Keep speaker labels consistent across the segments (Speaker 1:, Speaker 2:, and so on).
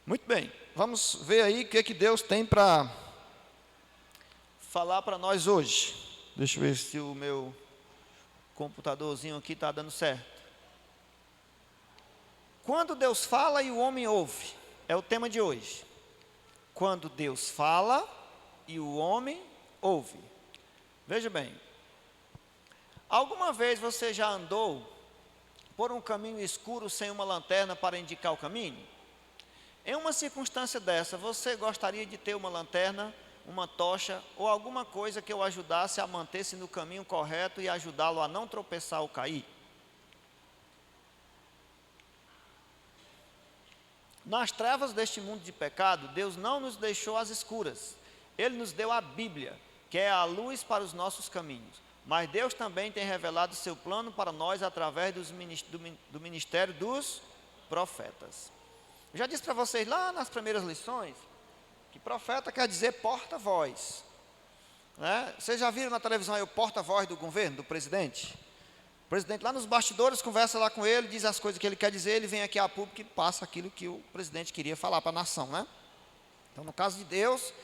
Speaker 1: Muito bem, vamos ver aí o que Deus tem para falar para nós hoje. Deixa eu ver se o meu computadorzinho aqui está dando certo. Quando Deus fala e o homem ouve, é o tema de hoje. Quando Deus fala e o homem ouve. Veja bem, alguma vez você já andou por um caminho escuro sem uma lanterna para indicar o caminho? Em uma circunstância dessa, você gostaria de ter uma lanterna, uma tocha ou alguma coisa que o ajudasse a manter-se no caminho correto e ajudá-lo a não tropeçar ou cair? Nas trevas deste mundo de pecado, Deus não nos deixou às escuras. Ele nos deu a Bíblia, que é a luz para os nossos caminhos. Mas Deus também tem revelado o seu plano para nós através do ministério dos profetas. Eu já disse para vocês lá nas primeiras lições que profeta quer dizer porta-voz, né? Vocês já viram na televisão aí o porta-voz do governo, do presidente? O presidente lá nos bastidores conversa lá com ele, diz as coisas que ele quer dizer, ele vem aqui a público e passa aquilo que o presidente queria falar para a nação, né? Então, no caso de Deus,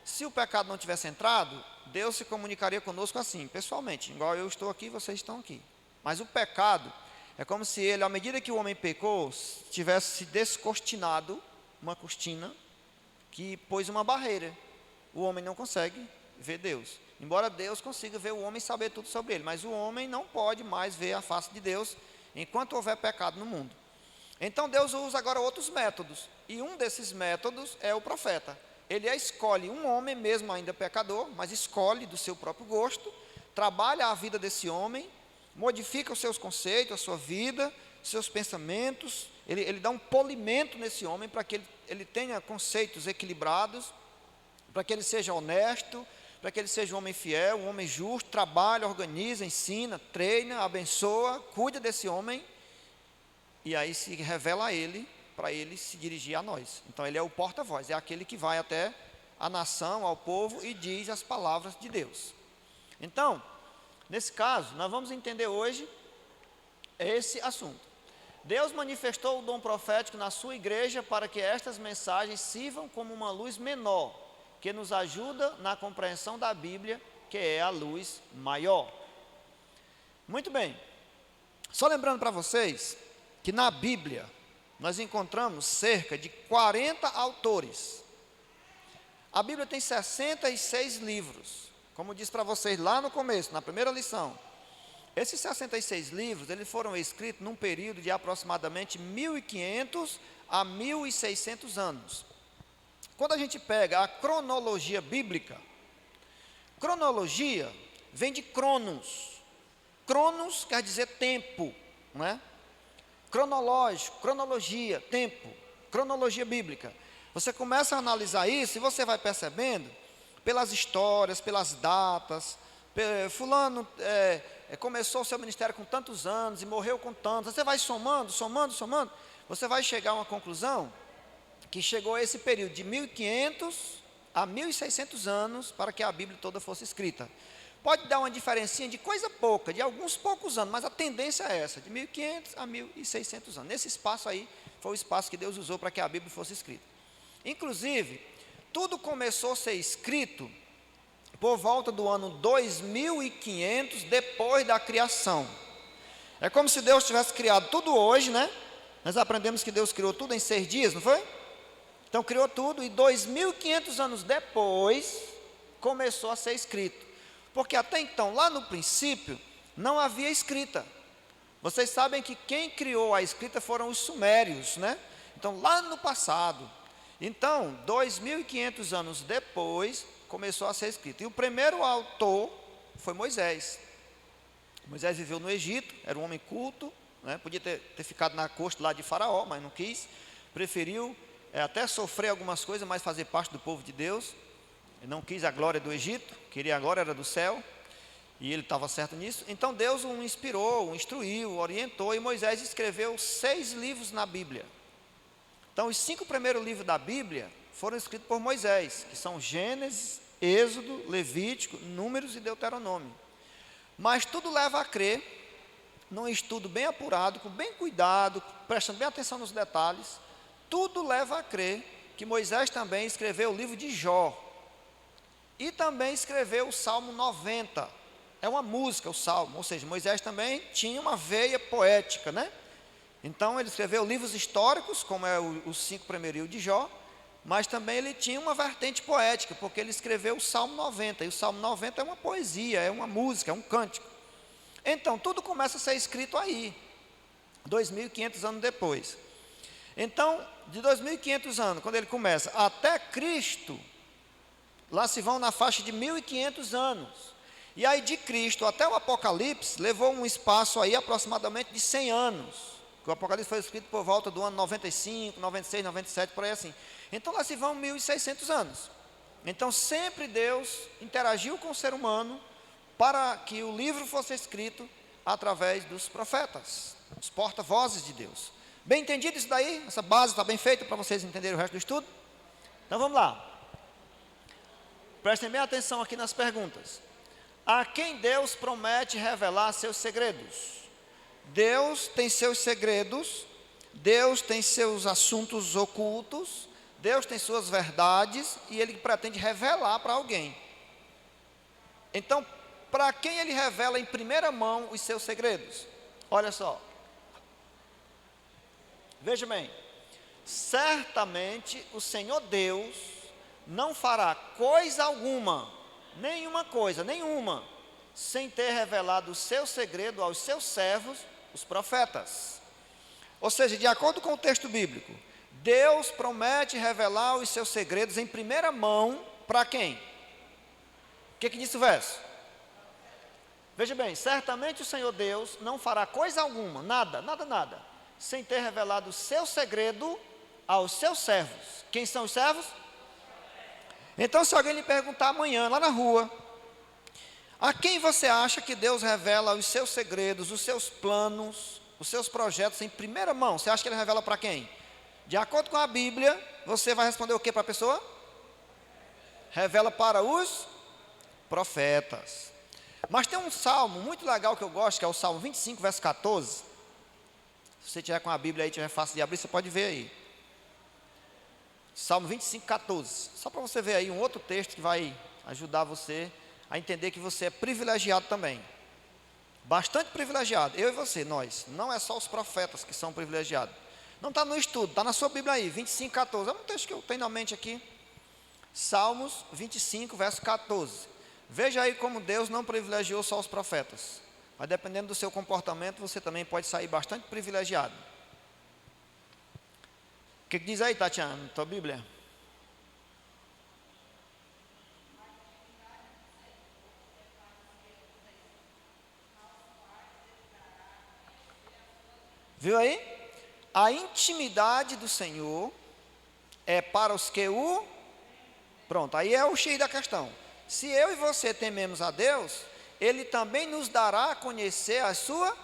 Speaker 1: se o pecado não tivesse entrado, Deus se comunicaria conosco assim, pessoalmente, igual eu estou aqui, vocês estão aqui. Mas o pecado é como se ele, à medida que o homem pecou, tivesse descortinado uma cortina que pôs uma barreira. O homem não consegue ver Deus. Embora Deus consiga ver o homem e saber tudo sobre ele, mas o homem não pode mais ver a face de Deus enquanto houver pecado no mundo. Então Deus usa agora outros métodos, e um desses métodos é o profeta. Ele escolhe um homem, mesmo ainda pecador, mas escolhe do seu próprio gosto, trabalha a vida desse homem, modifica os seus conceitos, a sua vida, seus pensamentos, ele dá um polimento nesse homem para que ele tenha conceitos equilibrados, para que ele seja honesto, para que ele seja um homem fiel, um homem justo, trabalha, organiza, ensina, treina, abençoa, cuida desse homem, e aí se revela a ele, para ele se dirigir a nós. Então ele é o porta-voz, é aquele que vai até a nação, ao povo e diz as palavras de Deus. Então, nesse caso, nós vamos entender hoje esse assunto. Deus manifestou o dom profético na sua igreja para que estas mensagens sirvam como uma luz menor, que nos ajuda na compreensão da Bíblia, que é a luz maior. Muito bem, só lembrando para vocês que na Bíblia nós encontramos cerca de 40 autores. A Bíblia tem 66 livros, como disse para vocês lá no começo, na primeira lição. Esses 66 livros, eles foram escritos num período de aproximadamente 1.500 a 1.600 anos. Quando a gente pega a cronologia bíblica, cronologia vem de cronos. Cronos quer dizer tempo, não é? Cronológico, cronologia, tempo, cronologia bíblica. Você começa a analisar isso e você vai percebendo pelas histórias, pelas datas. Fulano começou o seu ministério com tantos anos e morreu com tantos. Você vai somando, você vai chegar a uma conclusão que chegou a esse período de 1.500 a 1.600 anos para que a Bíblia toda fosse escrita. Pode dar uma diferencinha de coisa pouca, de alguns poucos anos, mas a tendência é essa, de 1.500 a 1.600 anos. Nesse espaço aí, foi o espaço que Deus usou para que a Bíblia fosse escrita. Inclusive, tudo começou a ser escrito por volta do ano 2500 depois da criação. É como se Deus tivesse criado tudo hoje, né? Nós aprendemos que Deus criou tudo em 6 dias, não foi? Então criou tudo e 2500 anos depois começou a ser escrito. Porque até então, lá no princípio, não havia escrita. Vocês sabem que quem criou a escrita foram os sumérios, né? Então lá no passado. Então, 2500 anos depois, começou a ser escrito. E o primeiro autor foi Moisés. Moisés viveu no Egito, era um homem culto, né? Podia ter ficado na corte lá de Faraó, mas não quis. Preferiu até sofrer algumas coisas, mas fazer parte do povo de Deus. Ele não quis a glória do Egito, queria a glória do céu. E ele estava certo nisso. Então Deus o inspirou, o instruiu, o orientou. E Moisés escreveu 6 livros na Bíblia. Então os 5 primeiros livros da Bíblia foram escritos por Moisés, que são Gênesis, Êxodo, Levítico, Números e Deuteronômio. Mas tudo leva a crer, num estudo bem apurado, com bem cuidado, prestando bem atenção nos detalhes, tudo leva a crer que Moisés também escreveu o livro de Jó. E também escreveu o Salmo 90. É uma música, o Salmo. Ou seja, Moisés também tinha uma veia poética, né? Então, ele escreveu livros históricos, como é os 5 primeiros de Jó. Mas também ele tinha uma vertente poética, porque ele escreveu o Salmo 90. E o Salmo 90 é uma poesia, é uma música, é um cântico. Então, tudo começa a ser escrito aí, 2.500 anos depois. Então, de 2.500 anos, quando ele começa, até Cristo, lá se vão na faixa de 1.500 anos. E aí de Cristo até o Apocalipse, levou um espaço aí aproximadamente de 100 anos. O Apocalipse foi escrito por volta do ano 95, 96, 97, por aí assim. Então lá se vão 1.600 anos. Então sempre Deus interagiu com o ser humano para que o livro fosse escrito através dos profetas, os porta-vozes de Deus. Bem entendido isso daí? Essa base está bem feita para vocês entenderem o resto do estudo? Então vamos lá. Prestem bem atenção aqui nas perguntas. A quem Deus promete revelar seus segredos? Deus tem seus segredos, Deus tem seus assuntos ocultos, Deus tem suas verdades e Ele pretende revelar para alguém. Então, para quem Ele revela em primeira mão os seus segredos? Olha só. Veja bem, certamente o Senhor Deus não fará coisa alguma, nenhuma, sem ter revelado o seu segredo aos seus servos, os profetas. Ou seja, de acordo com o texto bíblico, Deus promete revelar os seus segredos em primeira mão para quem? O que diz o verso? Veja bem, certamente o Senhor Deus não fará coisa alguma, nada, sem ter revelado o seu segredo aos seus servos. Quem são os servos? Então, se alguém lhe perguntar amanhã, lá na rua, a quem você acha que Deus revela os seus segredos, os seus planos, os seus projetos em primeira mão? Você acha que Ele revela para quem? De acordo com a Bíblia, você vai responder o que para a pessoa? Revela para os profetas. Mas tem um salmo muito legal que eu gosto, que é o Salmo 25, verso 14. Se você tiver com a Bíblia aí, tiver fácil de abrir, você pode ver aí. Salmo 25, 14. Só para você ver aí um outro texto que vai ajudar você a entender que você é privilegiado também. Bastante privilegiado. Eu e você, nós. Não é só os profetas que são privilegiados. Não está no estudo, está na sua Bíblia aí, 25, 14. É um texto que eu tenho na mente aqui. Salmos 25, verso 14. Veja aí como Deus não privilegiou só os profetas. Mas dependendo do seu comportamento, você também pode sair bastante privilegiado. O que diz aí, Tatiana, na tua Bíblia? Viu aí? A intimidade do Senhor é para os que o... Pronto, aí é o X da questão. Se eu e você tememos a Deus, Ele também nos dará a conhecer a sua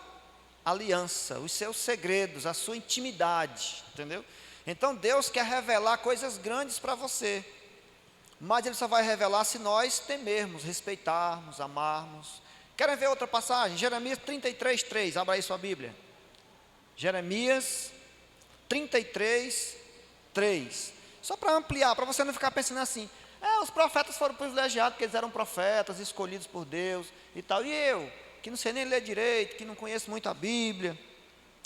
Speaker 1: aliança, os seus segredos, a sua intimidade, entendeu? Então Deus quer revelar coisas grandes para você, mas Ele só vai revelar se nós temermos, respeitarmos, amarmos. Querem ver outra passagem? Jeremias 33, 3, abra aí sua Bíblia. Jeremias 33, 3. Só para ampliar, para você não ficar pensando assim, os profetas foram privilegiados porque eles eram profetas, escolhidos por Deus e tal. E eu, que não sei nem ler direito, que não conheço muito a Bíblia,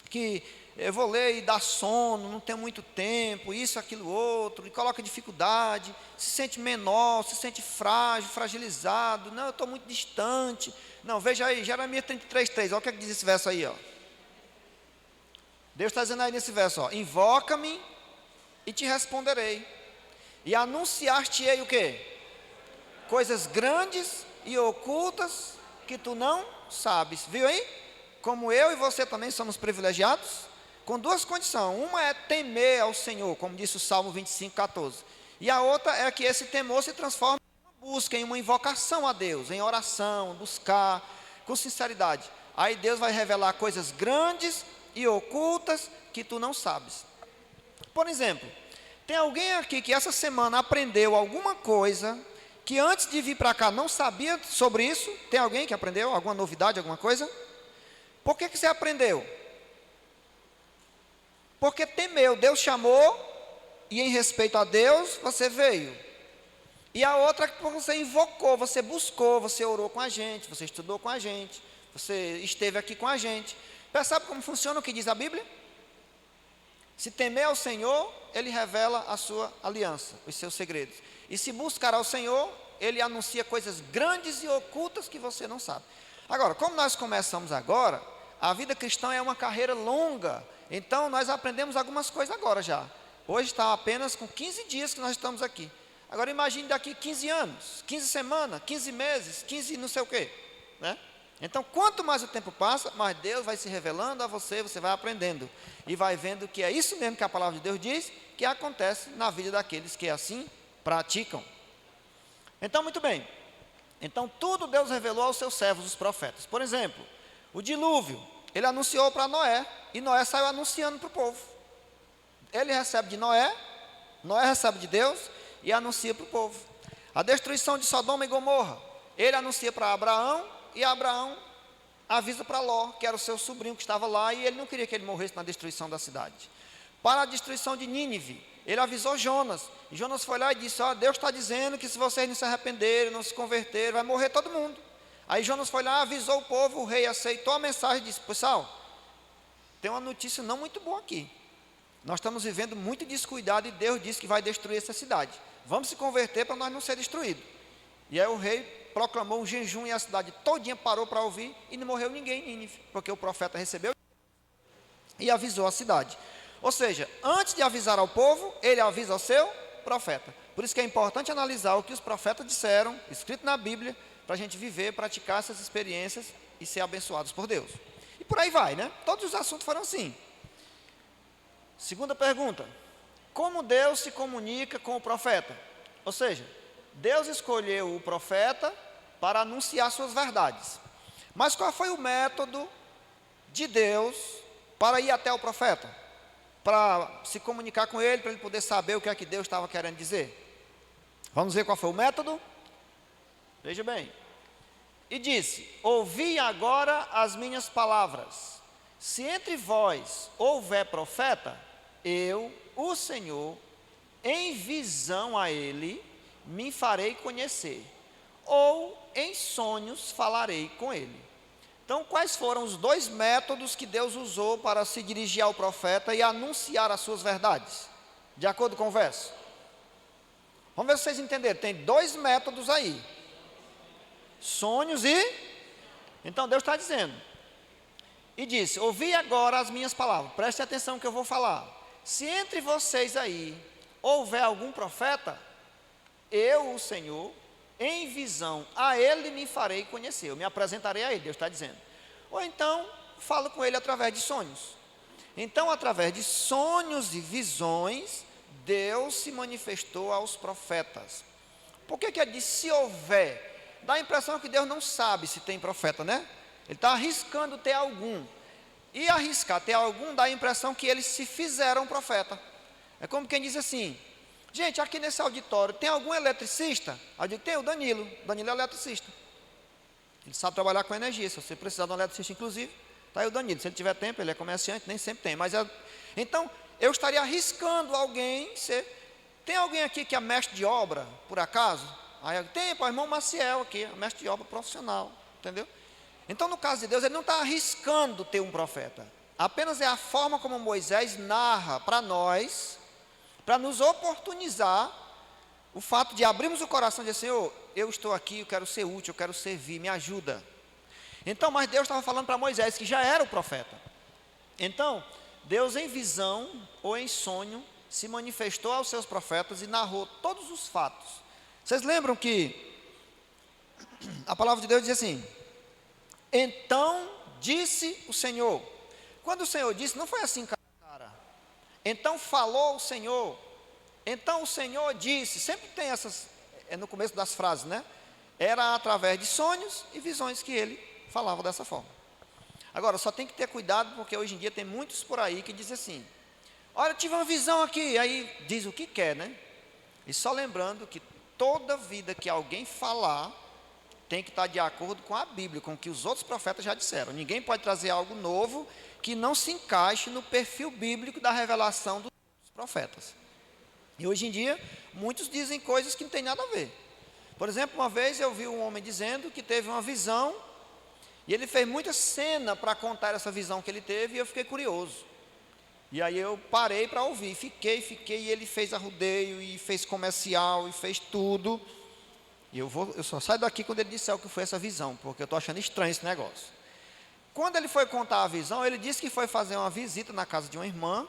Speaker 1: que eu vou ler e dá sono, não tenho muito tempo, isso, aquilo, outro, e coloca dificuldade, se sente menor, se sente frágil, fragilizado, não, eu estou muito distante. Não, veja aí, Jeremias 33, 3, olha o que diz esse verso aí, ó. Deus está dizendo aí nesse verso, ó, invoca-me e te responderei, e anunciar-te-ei o quê? Coisas grandes e ocultas que tu não sabes. Viu aí? Como eu e você também somos privilegiados, com duas condições. Uma é temer ao Senhor, como disse o Salmo 25, 14. E a outra é que esse temor se transforme em uma busca, em uma invocação a Deus, em oração, buscar, com sinceridade. Aí Deus vai revelar coisas grandes e ocultas que tu não sabes. Por exemplo, tem alguém aqui que essa semana aprendeu alguma coisa que antes de vir para cá não sabia sobre isso? Tem alguém que aprendeu alguma novidade, alguma coisa? Por que você aprendeu? Porque temeu, Deus chamou e em respeito a Deus, você veio. E a outra é que você invocou, você buscou, você orou com a gente, você estudou com a gente, você esteve aqui com a gente. Percebe como funciona o que diz a Bíblia? Se temer ao Senhor, Ele revela a sua aliança, os seus segredos. E se buscar ao Senhor, Ele anuncia coisas grandes e ocultas que você não sabe. Agora, como nós começamos agora, a vida cristã é uma carreira longa. Então, nós aprendemos algumas coisas agora já. Hoje está apenas com 15 dias que nós estamos aqui. Agora, imagine daqui 15 anos, 15 semanas, 15 meses, 15 não sei o quê, né? Então, quanto mais o tempo passa, mais Deus vai se revelando a você, você vai aprendendo. E vai vendo que é isso mesmo que a palavra de Deus diz, que acontece na vida daqueles que assim praticam. Então, muito bem. Então, tudo Deus revelou aos seus servos, os profetas. Por exemplo, o dilúvio, Ele anunciou para Noé, e Noé saiu anunciando para o povo. Ele recebe de Noé, Noé recebe de Deus, e anuncia para o povo. A destruição de Sodoma e Gomorra, Ele anuncia para Abraão, e Abraão avisa para Ló, que era o seu sobrinho que estava lá, e ele não queria que ele morresse na destruição da cidade. Para a destruição de Nínive, ele avisou Jonas, e Jonas foi lá e disse, Deus está dizendo que se vocês não se arrependerem, não se converterem, vai morrer todo mundo. Aí Jonas foi lá, avisou o povo, o rei aceitou a mensagem e disse, pessoal, tem uma notícia não muito boa aqui. Nós estamos vivendo muito descuidado e Deus disse que vai destruir essa cidade. Vamos se converter para nós não ser destruídos. E aí o rei proclamou um jejum e a cidade todinha parou para ouvir e não morreu ninguém em Nínive, porque o profeta recebeu e avisou a cidade. Ou seja, antes de avisar ao povo, ele avisa ao seu profeta. Por isso que é importante analisar o que os profetas disseram, escrito na Bíblia, para a gente viver, praticar essas experiências e ser abençoados por Deus. E por aí vai, né? Todos os assuntos foram assim. Segunda pergunta: como Deus se comunica com o profeta? Ou seja, Deus escolheu o profeta para anunciar suas verdades. Mas qual foi o método de Deus para ir até o profeta? Para se comunicar com ele, para ele poder saber o que é que Deus estava querendo dizer. Vamos ver qual foi o método? Veja bem. E disse: ouvi agora as minhas palavras. Se entre vós houver profeta, eu, o Senhor, em visão a ele, me farei conhecer, ou em sonhos falarei com ele. Então, quais foram os dois métodos que Deus usou para se dirigir ao profeta e anunciar as suas verdades? De acordo com o verso. Vamos ver se vocês entenderam. Tem dois métodos aí: sonhos e... Então Deus está dizendo, e disse: ouvi agora as minhas palavras. Prestem atenção que eu vou falar. Se entre vocês aí houver algum profeta, eu, o Senhor, em visão a ele me farei conhecer, eu me apresentarei a ele, Deus está dizendo. Ou então, falo com ele através de sonhos. Então, através de sonhos e visões, Deus se manifestou aos profetas. Por que ele disse se houver? Dá a impressão que Deus não sabe se tem profeta, né? Ele está arriscando ter algum. E arriscar ter algum dá a impressão que eles se fizeram profeta. É como quem diz assim: gente, aqui nesse auditório tem algum eletricista? Eu digo: tem o Danilo. Danilo é eletricista. Ele sabe trabalhar com energia. Se você precisar de um eletricista, inclusive, está aí o Danilo. Se ele tiver tempo, ele é comerciante, nem sempre tem. Então, eu estaria arriscando alguém ser. Tem alguém aqui que é mestre de obra, por acaso? Aí tem, o irmão Maciel aqui, é mestre de obra profissional, entendeu? Então, no caso de Deus, ele não está arriscando ter um profeta. Apenas é a forma como Moisés narra para nós, para nos oportunizar o fato de abrirmos o coração e dizer: Senhor, eu estou aqui, eu quero ser útil, eu quero servir, me ajuda. Então, mas Deus estava falando para Moisés, que já era o profeta. Então, Deus em visão ou em sonho se manifestou aos seus profetas e narrou todos os fatos. Vocês lembram que a palavra de Deus diz assim: então disse o Senhor. Quando o Senhor disse, não foi assim, cara. Então falou o Senhor. Então o Senhor disse. Sempre tem essas, no começo das frases, né? Era através de sonhos e visões que ele falava dessa forma. Agora, só tem que ter cuidado, porque hoje em dia tem muitos por aí que dizem assim: olha, eu tive uma visão aqui. Aí diz o que quer, né? E só lembrando que toda vida que alguém falar tem que estar de acordo com a Bíblia, com o que os outros profetas já disseram. Ninguém pode trazer algo novo que não se encaixe no perfil bíblico da revelação dos profetas. E hoje em dia, muitos dizem coisas que não tem nada a ver. Por exemplo, uma vez eu vi um homem dizendo que teve uma visão, e ele fez muita cena para contar essa visão que ele teve, e eu fiquei curioso. E aí eu parei para ouvir, fiquei, e ele fez arrudeio, e fez comercial, e fez tudo. E eu só saio daqui quando ele disser o que foi essa visão, porque eu estou achando estranho esse negócio. Quando ele foi contar a visão, ele disse que foi fazer uma visita na casa de uma irmã,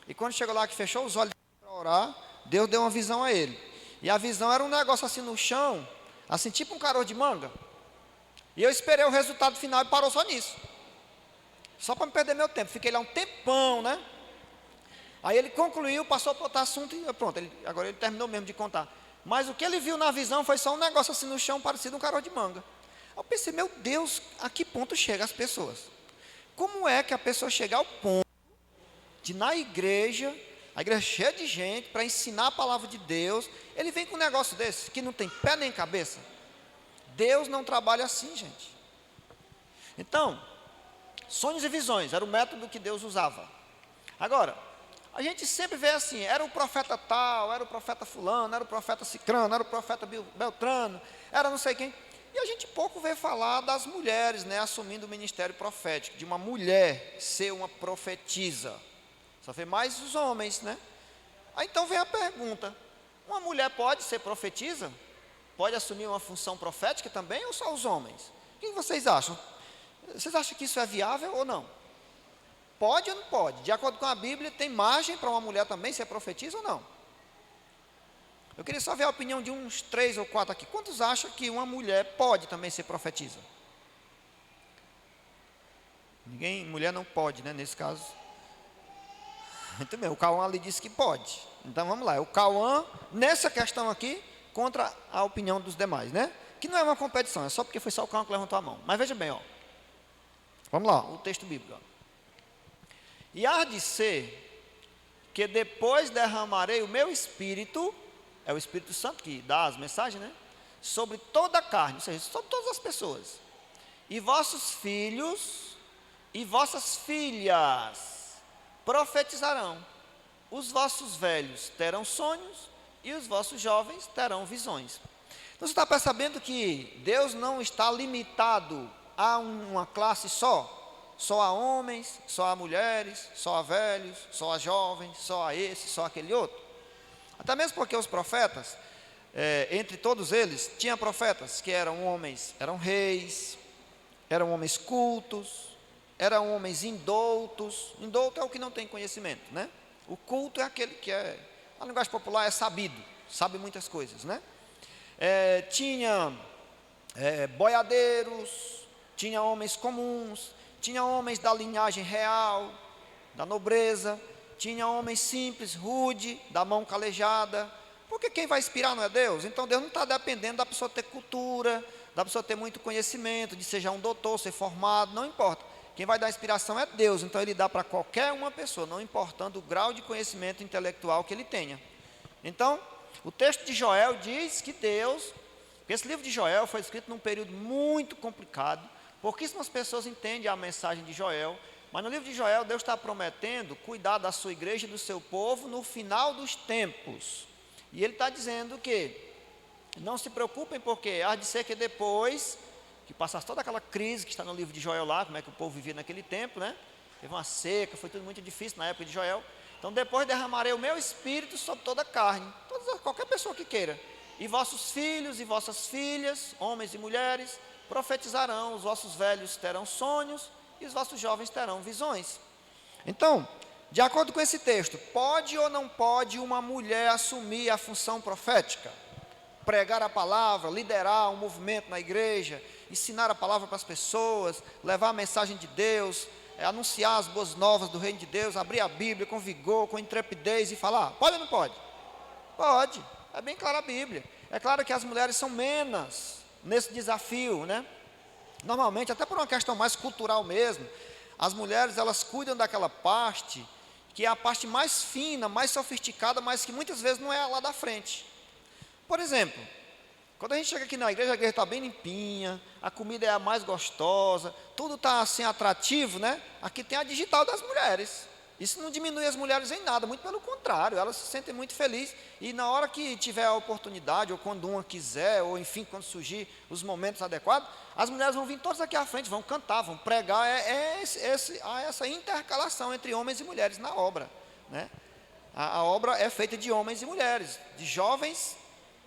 Speaker 1: e quando chegou lá, que fechou os olhos para orar, Deus deu uma visão a ele. E a visão era um negócio assim no chão, assim tipo um caroço de manga. E eu esperei o resultado final e parou só nisso. Só para não perder meu tempo. Fiquei lá um tempão, né? Aí ele concluiu, passou para outro assunto e pronto. Agora ele terminou mesmo de contar. Mas o que ele viu na visão foi só um negócio assim no chão, parecido um caroço de manga. Eu pensei, meu Deus, a que ponto chegam as pessoas? Como é que a pessoa chega ao ponto de na igreja, a igreja cheia de gente, para ensinar a palavra de Deus, ele vem com um negócio desse, que não tem pé nem cabeça? Deus não trabalha assim, gente. Então, sonhos e visões, era o método que Deus usava. Agora, a gente sempre vê assim, era o profeta tal, era o profeta fulano, era o profeta cicrano, era o profeta beltrano, era não sei quem. E a gente pouco vê falar das mulheres, né, assumindo o ministério profético, de uma mulher ser uma profetisa. Só vê mais os homens, né? Aí então vem a pergunta, uma mulher pode ser profetisa? Pode assumir uma função profética também ou só os homens? O que vocês acham? Vocês acham que isso é viável ou não? Pode ou não pode? De acordo com a Bíblia, tem margem para uma mulher também ser profetisa ou não? Eu queria só ver a opinião de uns 3 ou 4 aqui. Quantos acham que uma mulher pode também ser profetisa? Mulher não pode, né, nesse caso. Muito bem, o Cauã ali disse que pode. Então vamos lá, o Cauã, nessa questão aqui, contra a opinião dos demais, né? Que não é uma competição, é só porque foi só o Cauã que levantou a mão. Mas veja bem, ó. Vamos lá, o texto bíblico. E há de ser que depois derramarei o meu espírito, é o Espírito Santo que dá as mensagens, né? Sobre toda a carne, ou seja, sobre todas as pessoas. E vossos filhos e vossas filhas profetizarão. Os vossos velhos terão sonhos e os vossos jovens terão visões. Então você está percebendo que Deus não está limitado a uma classe só a homens, só a mulheres, só a velhos, só a jovens, só a esse, só aquele outro. Até mesmo porque os profetas, entre todos eles, tinha profetas que eram homens, eram reis, eram homens cultos, eram homens indoutos. Indouto é o que não tem conhecimento, né? O culto é aquele que a linguagem popular é sabido, sabe muitas coisas, né? Tinha boiadeiros, tinha homens comuns, tinha homens da linhagem real, da nobreza, tinha homens simples, rude, da mão calejada, porque quem vai inspirar não é Deus. Então Deus não está dependendo da pessoa ter cultura, da pessoa ter muito conhecimento, de ser já um doutor, ser formado, não importa. Quem vai dar inspiração é Deus, então Ele dá para qualquer uma pessoa, não importando o grau de conhecimento intelectual que ele tenha. Então, o texto de Joel diz que Deus, porque esse livro de Joel foi escrito num período muito complicado, pouquíssimas pessoas entendem a mensagem de Joel, mas no livro de Joel, Deus está prometendo cuidar da sua igreja e do seu povo no final dos tempos. E Ele está dizendo que não se preocupem, porque há de ser que depois que passasse toda aquela crise que está no livro de Joel lá, como é que o povo vivia naquele tempo, né? Teve uma seca, foi tudo muito difícil na época de Joel. Então depois derramarei o meu espírito sobre toda a carne, qualquer pessoa que queira. E vossos filhos e vossas filhas, homens e mulheres, profetizarão, os vossos velhos terão sonhos e os vossos jovens terão visões. Então, de acordo com esse texto, pode ou não pode uma mulher assumir a função profética? Pregar a palavra, liderar um movimento na igreja, ensinar a palavra para as pessoas, levar a mensagem de Deus, anunciar as boas novas do reino de Deus, abrir a Bíblia com vigor, com intrepidez e falar, pode ou não pode? Pode, é bem clara a Bíblia. É claro que as mulheres são menos nesse desafio, né? Normalmente, até por uma questão mais cultural mesmo, as mulheres elas cuidam daquela parte, que é a parte mais fina, mais sofisticada, mas que muitas vezes não é lá da frente. Por exemplo, quando a gente chega aqui na igreja, a igreja está bem limpinha, a comida é a mais gostosa, tudo está assim atrativo, né? Aqui tem a digital das mulheres. Isso não diminui as mulheres em nada, muito pelo contrário, elas se sentem muito felizes, e na hora que tiver a oportunidade, ou quando uma quiser, ou enfim, quando surgir os momentos adequados, as mulheres vão vir todas aqui à frente, vão cantar, vão pregar, há essa intercalação entre homens e mulheres na obra, né? A obra é feita de homens e mulheres, de jovens,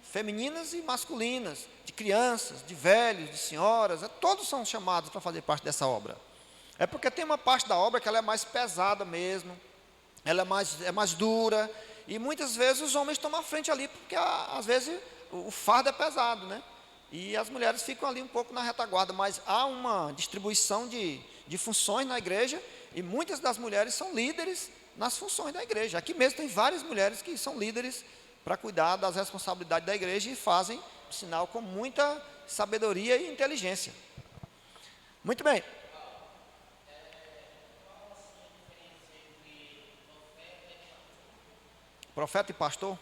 Speaker 1: femininas e masculinas, de crianças, de velhos, de senhoras, todos são chamados para fazer parte dessa obra. É porque tem uma parte da obra que ela é mais pesada mesmo, ela é mais dura, e muitas vezes os homens tomam a frente ali, porque às vezes o fardo é pesado, né? E as mulheres ficam ali um pouco na retaguarda, mas há uma distribuição de funções na igreja, e muitas das mulheres são líderes nas funções da igreja. Aqui mesmo tem várias mulheres que são líderes para cuidar das responsabilidades da igreja e fazem, por sinal, com muita sabedoria e inteligência. Muito bem. Profeta e pastor?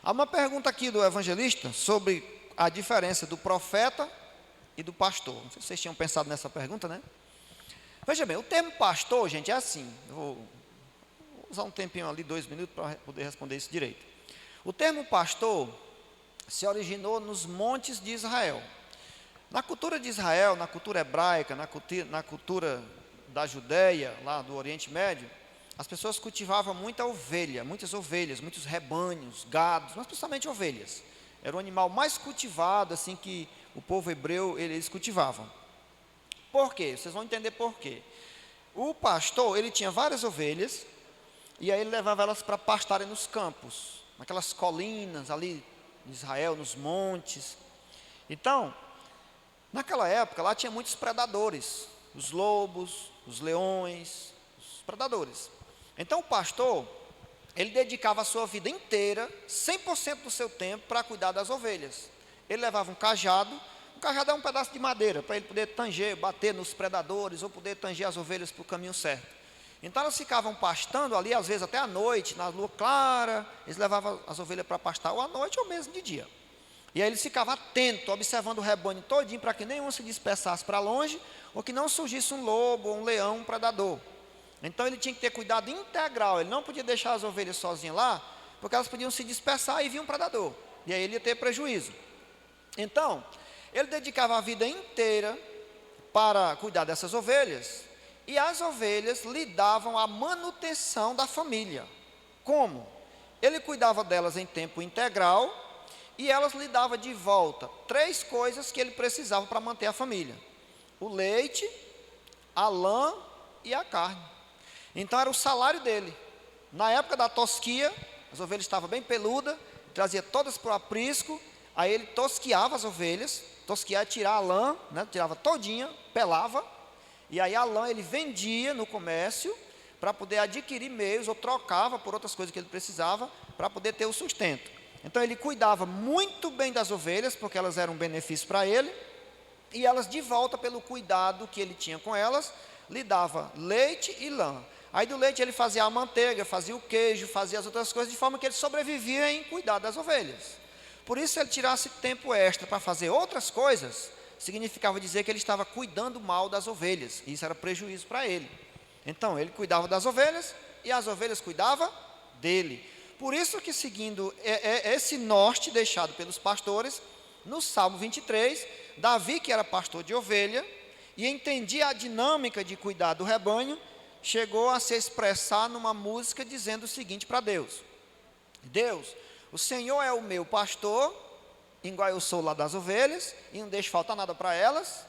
Speaker 1: Há uma pergunta aqui do evangelista sobre a diferença do profeta e do pastor. Não sei se vocês tinham pensado nessa pergunta, né? Veja bem, o termo pastor, gente, é assim. Eu vou usar um tempinho ali, 2 minutos, para poder responder isso direito. O termo pastor se originou nos montes de Israel. Na cultura de Israel, na cultura hebraica, na cultura da Judéia, lá do Oriente Médio, as pessoas cultivavam muita ovelha, muitas ovelhas, muitos rebanhos, gados, mas principalmente ovelhas. Era o animal mais cultivado, assim, que o povo hebreu, eles cultivavam. Por quê? Vocês vão entender por quê. O pastor, ele tinha várias ovelhas, e aí ele levava elas para pastarem nos campos, naquelas colinas ali em Israel, nos montes. Então, naquela época, lá tinha muitos predadores, os lobos, os leões, os predadores. Então o pastor, ele dedicava a sua vida inteira, 100% do seu tempo, para cuidar das ovelhas. Ele levava um cajado é um pedaço de madeira, para ele poder tanger, bater nos predadores, ou poder tanger as ovelhas para o caminho certo. Então elas ficavam pastando ali, às vezes até à noite, na lua clara, eles levavam as ovelhas para pastar, ou à noite, ou mesmo de dia. E aí eles ficavam atentos, observando o rebanho todinho, para que nenhum se dispersasse para longe, ou que não surgisse um lobo, ou um leão, um predador. Então ele tinha que ter cuidado integral, ele não podia deixar as ovelhas sozinhas lá, porque elas podiam se dispersar e vir um predador, e aí ele ia ter prejuízo. Então, ele dedicava a vida inteira para cuidar dessas ovelhas, e as ovelhas lhe davam a manutenção da família. Como? Ele cuidava delas em tempo integral, e elas lhe davam de volta 3 coisas que ele precisava para manter a família: o leite, a lã e a carne. Então era o salário dele. Na época da tosquia, as ovelhas estavam bem peludas, trazia todas para o aprisco, aí ele tosquiava as ovelhas, tosquiar é tirar a lã, né, tirava todinha, pelava, e aí a lã ele vendia no comércio, para poder adquirir meios, ou trocava por outras coisas que ele precisava, para poder ter o sustento. Então ele cuidava muito bem das ovelhas, porque elas eram um benefício para ele, e elas de volta, pelo cuidado que ele tinha com elas, lhe dava leite e lã. Aí do leite ele fazia a manteiga, fazia o queijo, fazia as outras coisas, de forma que ele sobrevivia em cuidar das ovelhas. Por isso, se ele tirasse tempo extra para fazer outras coisas, significava dizer que ele estava cuidando mal das ovelhas, e isso era prejuízo para ele. Então ele cuidava das ovelhas, e as ovelhas cuidavam dele. Por isso que, seguindo esse norte deixado pelos pastores, no Salmo 23, Davi, que era pastor de ovelha, e entendia a dinâmica de cuidar do rebanho, chegou a se expressar numa música dizendo o seguinte para Deus: Deus, o Senhor é o meu pastor, igual eu sou lá das ovelhas, e não deixo faltar nada para elas,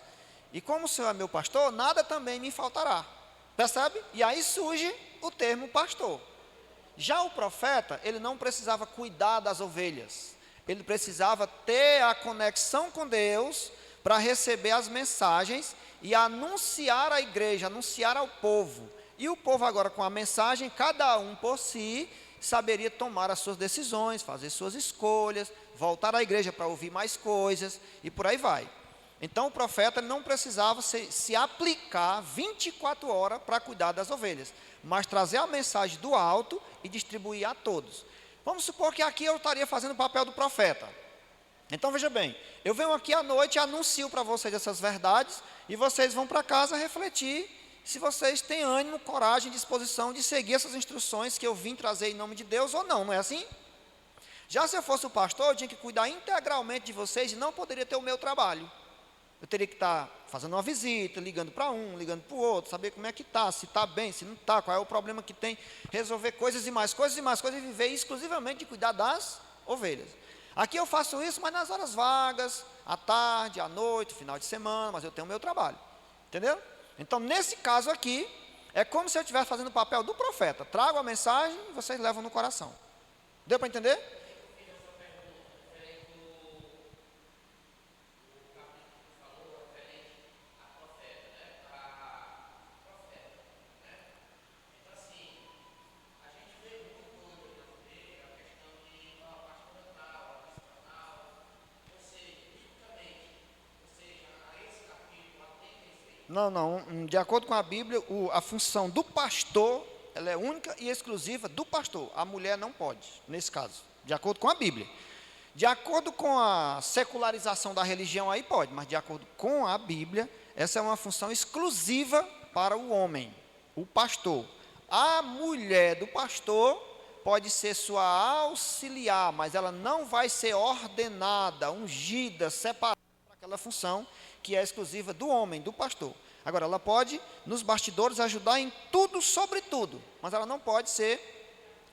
Speaker 1: e como o Senhor é meu pastor, nada também me faltará. Percebe? E aí surge o termo pastor. Já o profeta, ele não precisava cuidar das ovelhas, ele precisava ter a conexão com Deus para receber as mensagens e anunciar à igreja, anunciar ao povo. E o povo agora, com a mensagem, cada um por si, saberia tomar as suas decisões, fazer suas escolhas, voltar à igreja para ouvir mais coisas, e por aí vai. Então o profeta não precisava se aplicar 24 horas para cuidar das ovelhas, mas trazer a mensagem do alto e distribuir a todos. Vamos supor que aqui eu estaria fazendo o papel do profeta. Então veja bem, eu venho aqui à noite e anuncio para vocês essas verdades, e vocês vão para casa refletir se vocês têm ânimo, coragem, disposição de seguir essas instruções que eu vim trazer em nome de Deus ou não, não é assim? Já se eu fosse o pastor, eu tinha que cuidar integralmente de vocês e não poderia ter o meu trabalho. Eu teria que estar fazendo uma visita, ligando para um, ligando para o outro, saber como é que está, se está bem, se não está, qual é o problema que tem, resolver coisas e mais coisas e mais coisas e viver exclusivamente de cuidar das ovelhas. Aqui eu faço isso, mas nas horas vagas, à tarde, à noite, final de semana, mas eu tenho o meu trabalho, entendeu? Então, nesse caso aqui, é como se eu estivesse fazendo o papel do profeta. Trago a mensagem e vocês levam no coração. Deu para entender? Não. De acordo com a Bíblia, a função do pastor, ela é única e exclusiva do pastor. A mulher não pode, nesse caso, de acordo com a Bíblia. De acordo com a secularização da religião, aí pode, mas de acordo com a Bíblia, essa é uma função exclusiva para o homem, o pastor. A mulher do pastor pode ser sua auxiliar, mas ela não vai ser ordenada, ungida, separada para aquela função que é exclusiva do homem, do pastor. Agora, ela pode, nos bastidores, ajudar em tudo, sobre tudo, mas ela não pode ser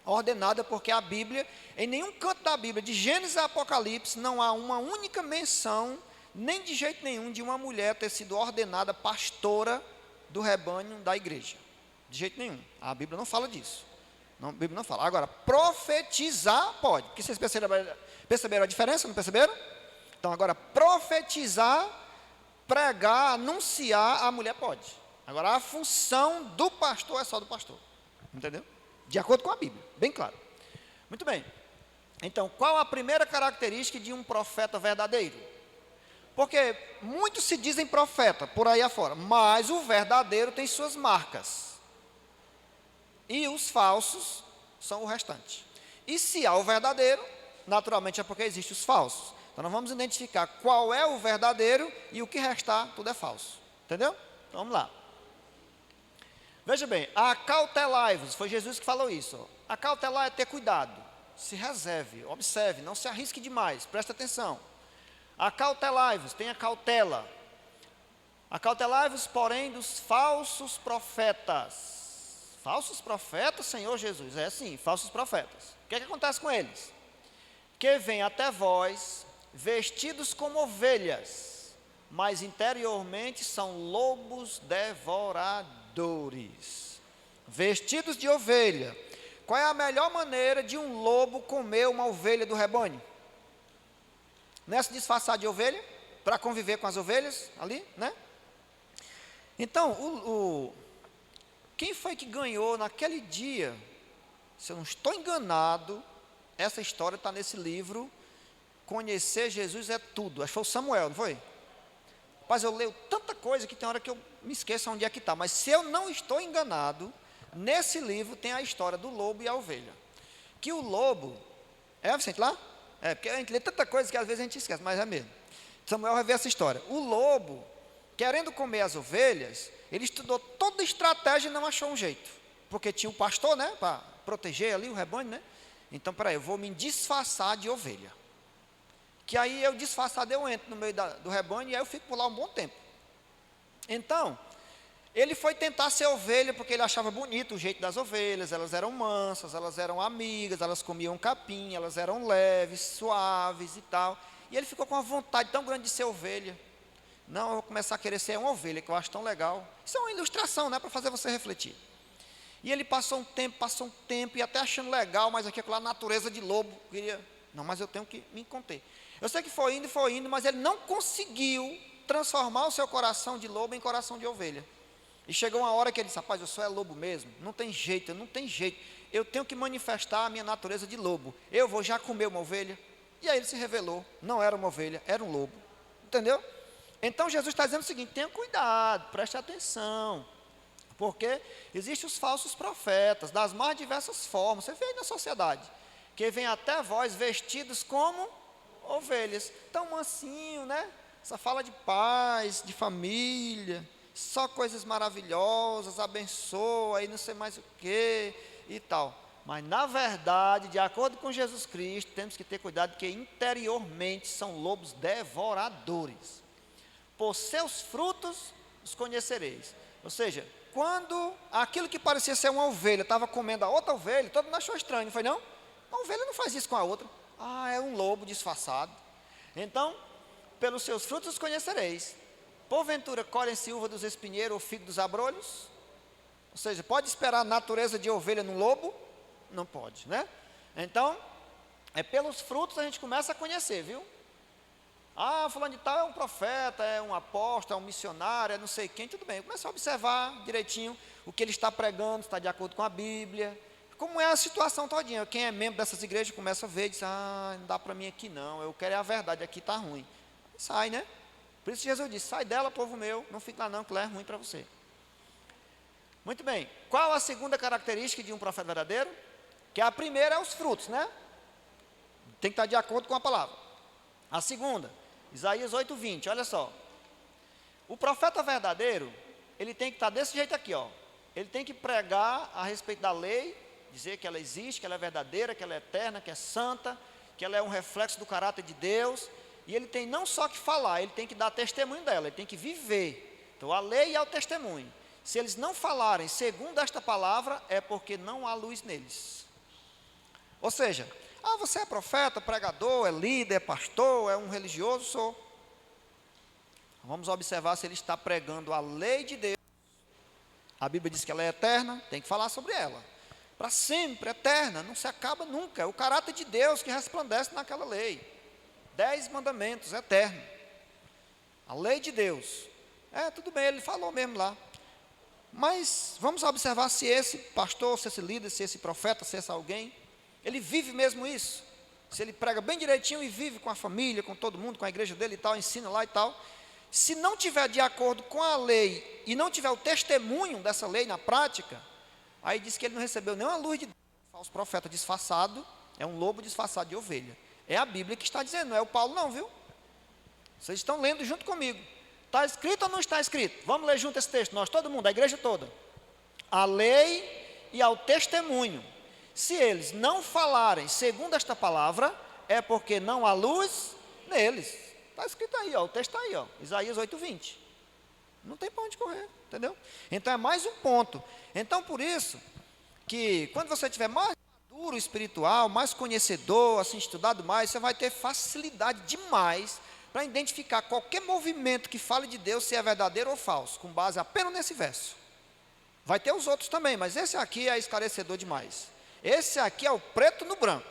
Speaker 1: ordenada, porque a Bíblia, em nenhum canto da Bíblia, de Gênesis a Apocalipse, não há uma única menção, nem de jeito nenhum, de uma mulher ter sido ordenada pastora do rebanho da igreja. De jeito nenhum. A Bíblia não fala disso. Não, a Bíblia não fala. Agora, profetizar pode, porque vocês perceberam a diferença, não perceberam? Então, agora, profetizar, pregar, anunciar, a mulher pode. Agora, a função do pastor é só do pastor. Entendeu? De acordo com a Bíblia, bem claro. Muito bem. Então, qual a primeira característica de um profeta verdadeiro? Porque muitos se dizem profeta por aí afora, mas o verdadeiro tem suas marcas. E os falsos são o restante. E se há o verdadeiro, naturalmente é porque existem os falsos. Então, nós vamos identificar qual é o verdadeiro e o que restar, tudo é falso. Entendeu? Então, vamos lá. Veja bem, acautelai-vos, foi Jesus que falou isso. Acautelar é ter cuidado, se reserve, observe, não se arrisque demais, presta atenção. Acautelai-vos, tenha cautela. Acautelai-vos, porém, dos falsos profetas. Falsos profetas, Senhor Jesus, é sim, falsos profetas. O que é que acontece com eles? Que vêm até vós, vestidos como ovelhas, mas interiormente são lobos devoradores. Vestidos de ovelha. Qual é a melhor maneira de um lobo comer uma ovelha do rebanho? Não é se disfarçar de ovelha, para conviver com as ovelhas ali, né? Então, quem foi que ganhou naquele dia? Se eu não estou enganado, essa história está nesse livro, Conhecer Jesus é Tudo. Acho que foi o Samuel, não foi? Rapaz, eu leio tanta coisa que tem hora que eu me esqueço onde é que está. Mas se eu não estou enganado, nesse livro tem a história do lobo e a ovelha. Que o lobo... É, Vicente, lá? É, porque a gente lê tanta coisa que às vezes a gente esquece, mas é mesmo. Samuel vai ver essa história. O lobo, querendo comer as ovelhas, ele estudou toda a estratégia e não achou um jeito. Porque tinha um pastor, né, para proteger ali o rebanho, né? Então, peraí, eu vou me disfarçar de ovelha. Que aí eu disfarçado, eu entro no meio do rebanho e aí eu fico por lá um bom tempo. Então, ele foi tentar ser ovelha porque ele achava bonito o jeito das ovelhas, elas eram mansas, elas eram amigas, elas comiam capim, elas eram leves, suaves e tal. E ele ficou com uma vontade tão grande de ser ovelha. Não, eu vou começar a querer ser uma ovelha, que eu acho tão legal. Isso é uma ilustração, né, para fazer você refletir. E ele passou um tempo, e até achando legal, mas aquela natureza de lobo, queria... Não, mas eu tenho que me conter. Eu sei que foi indo, mas ele não conseguiu transformar o seu coração de lobo em coração de ovelha. E chegou uma hora que ele disse, rapaz, eu sou lobo mesmo, não tem jeito, eu tenho que manifestar a minha natureza de lobo, eu vou já comer uma ovelha. E aí ele se revelou, não era uma ovelha, era um lobo, entendeu? Então Jesus está dizendo o seguinte, tenha cuidado, preste atenção, porque existem os falsos profetas, das mais diversas formas, você vê aí na sociedade, que vêm até vós vestidos como ovelhas, tão mansinho, né? Só fala de paz, de família, só coisas maravilhosas, abençoa e não sei mais o que e tal. Mas na verdade, de acordo com Jesus Cristo, temos que ter cuidado porque interiormente são lobos devoradores. Por seus frutos os conhecereis. Ou seja, quando aquilo que parecia ser uma ovelha estava comendo a outra ovelha, todo mundo achou estranho, não foi não? Uma ovelha não faz isso com a outra. Ah, é um lobo disfarçado. Então, pelos seus frutos os conhecereis. Porventura colhem-se uva dos espinheiros ou figo dos abrolhos? Ou seja, pode esperar a natureza de ovelha no lobo? Não pode, né? Então, pelos frutos a gente começa a conhecer, viu? Ah, fulano de tal é um profeta, é um apóstolo, é um missionário, é não sei quem, tudo bem. Começa a observar direitinho o que ele está pregando, está de acordo com a Bíblia. Como é a situação todinha. Quem é membro dessas igrejas começa a ver e diz, não dá para mim aqui não, eu quero a verdade, aqui está ruim. Sai, né? Por isso Jesus disse, sai dela, povo meu, não fique lá não, que lá é ruim para você. Muito bem, qual a segunda característica de um profeta verdadeiro? Que a primeira é os frutos, né? Tem que estar de acordo com a palavra. A segunda, Isaías 8:20, olha só. O profeta verdadeiro, ele tem que estar desse jeito aqui, ó. Ele tem que pregar a respeito da lei, dizer que ela existe, que ela é verdadeira, que ela é eterna, que é santa, que ela é um reflexo do caráter de Deus. E ele tem não só que falar, ele tem que dar testemunho dela, ele tem que viver. Então a lei é o testemunho. Se eles não falarem segundo esta palavra, é porque não há luz neles. Ou seja, você é profeta, pregador, é líder, é pastor, é um religioso, sou. Vamos observar se ele está pregando a lei de Deus. A Bíblia diz que ela é eterna, tem que falar sobre ela. Para sempre, eterna, não se acaba nunca. É o caráter de Deus que resplandece naquela lei. 10 mandamentos, eterno. A lei de Deus. Tudo bem, ele falou mesmo lá. Mas vamos observar se esse pastor, se esse líder, se esse profeta, se esse alguém, ele vive mesmo isso. Se ele prega bem direitinho e vive com a família, com todo mundo, com a igreja dele e tal, ensina lá e tal. Se não tiver de acordo com a lei e não tiver o testemunho dessa lei na prática, aí diz que ele não recebeu nenhuma luz de Deus. Falso profeta disfarçado, é um lobo disfarçado de ovelha. É a Bíblia que está dizendo, não é o Paulo não, viu? Vocês estão lendo junto comigo. Está escrito ou não está escrito? Vamos ler junto esse texto, nós, todo mundo, a igreja toda. A lei e ao testemunho. Se eles não falarem segundo esta palavra, é porque não há luz neles. Está escrito aí, ó, o texto está aí, ó, Isaías 8:20. Não tem para onde correr, entendeu? Então é mais um ponto. Então por isso, que quando você tiver mais maduro espiritual, mais conhecedor, assim, estudado mais, você vai ter facilidade demais para identificar qualquer movimento que fale de Deus, se é verdadeiro ou falso, com base apenas nesse verso. Vai ter os outros também, mas esse aqui é esclarecedor demais. Esse aqui é o preto no branco.